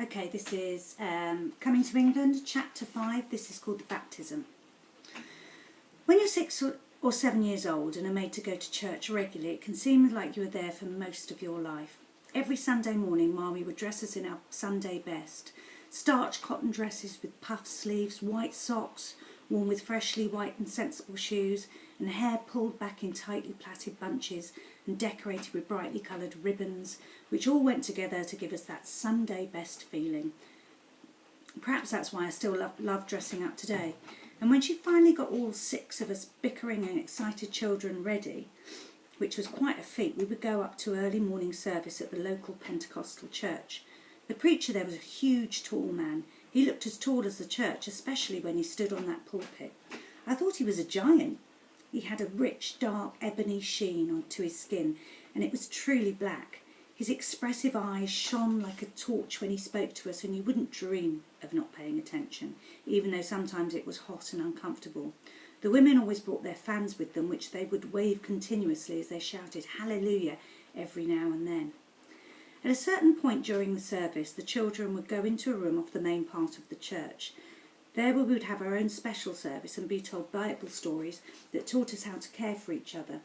Okay, this is Coming to England, Chapter 5. This is called the Baptism. When you're 6 or 7 years old and are made to go to church regularly, it can seem like you were there for most of your life. Every Sunday morning, Mommy would dress us in our Sunday best. Starched cotton dresses with puff sleeves, white socks, worn with freshly white and sensible shoes, and hair pulled back in tightly plaited bunches and decorated with brightly coloured ribbons, which all went together to give us that Sunday best feeling. Perhaps that's why I still love dressing up today. And when she finally got all 6 of us bickering and excited children ready, which was quite a feat, we would go up to early morning service at the local Pentecostal church. The preacher there was a huge, tall man. He looked as tall as the church, especially when he stood on that pulpit. I thought he was a giant. He had a rich, dark, ebony sheen onto his skin, and it was truly black. His expressive eyes shone like a torch when he spoke to us, and you wouldn't dream of not paying attention, even though sometimes it was hot and uncomfortable. The women always brought their fans with them, which they would wave continuously as they shouted hallelujah every now and then. At a certain point during the service, the children would go into a room off the main part of the church. There we would have our own special service and be told Bible stories that taught us how to care for each other.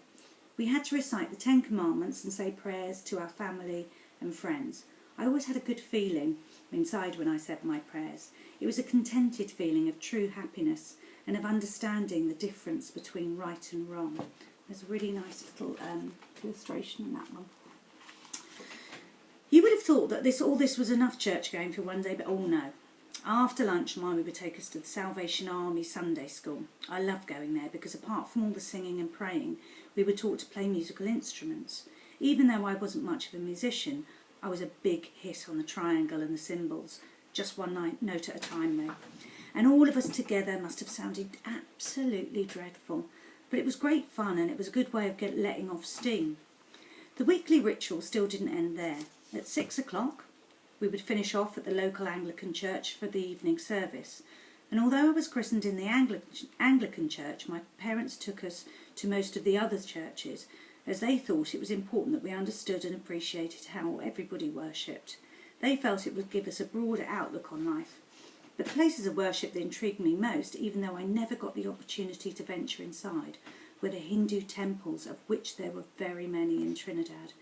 We had to recite the 10 Commandments and say prayers to our family and friends. I always had a good feeling inside when I said my prayers. It was a contented feeling of true happiness and of understanding the difference between right and wrong. There's a really nice little illustration in that one. You would have thought that all this was enough church going for one day, but oh no. After lunch, Mummy would take us to the Salvation Army Sunday School. I loved going there because apart from all the singing and praying, we were taught to play musical instruments. Even though I wasn't much of a musician, I was a big hit on the triangle and the cymbals, just one note at a time though. And all of us together must have sounded absolutely dreadful, but it was great fun and it was a good way of letting off steam. The weekly ritual still didn't end there. At 6 o'clock, we would finish off at the local Anglican church for the evening service. And although I was christened in the Anglican church, my parents took us to most of the other churches, as they thought it was important that we understood and appreciated how everybody worshipped. They felt it would give us a broader outlook on life. But the places of worship that intrigued me most, even though I never got the opportunity to venture inside, were the Hindu temples, of which there were very many in Trinidad.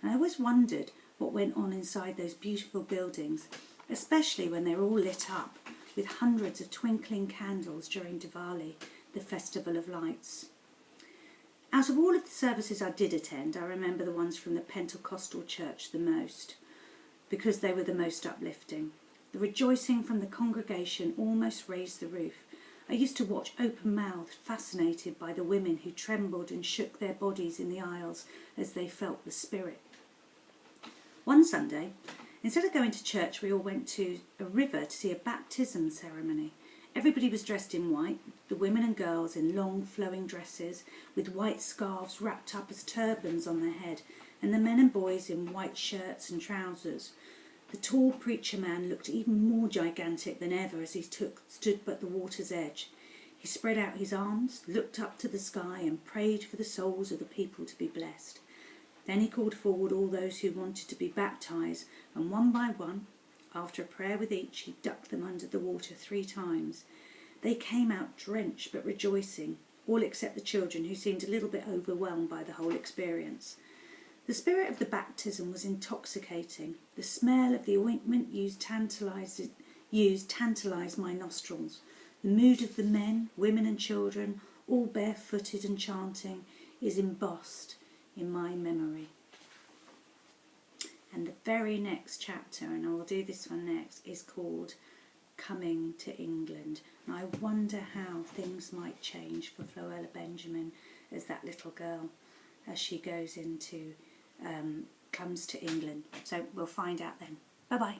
And I always wondered what went on inside those beautiful buildings, especially when they're all lit up with hundreds of twinkling candles during Diwali, the Festival of Lights. Out of all of the services I did attend, I remember the ones from the Pentecostal church the most, because they were the most uplifting. The rejoicing from the congregation almost raised the roof. I used to watch open-mouthed, fascinated by the women who trembled and shook their bodies in the aisles as they felt the Spirit. One Sunday, instead of going to church, we all went to a river to see a baptism ceremony. Everybody was dressed in white, the women and girls in long flowing dresses with white scarves wrapped up as turbans on their head, and the men and boys in white shirts and trousers. The tall preacher man looked even more gigantic than ever as he stood at the water's edge. He spread out his arms, looked up to the sky and prayed for the souls of the people to be blessed. Then he called forward all those who wanted to be baptised, and one by one, after a prayer with each, he ducked them under the water 3 times. They came out drenched but rejoicing, all except the children, who seemed a little bit overwhelmed by the whole experience. The spirit of the baptism was intoxicating. The smell of the ointment used tantalised my nostrils. The mood of the men, women and children, all barefooted and chanting, is embossed in my memory. And the very next chapter, and I'll do this one next, is called Coming to England. And I wonder how things might change for Floella Benjamin as that little girl, as she goes comes to England. So we'll find out then. Bye bye.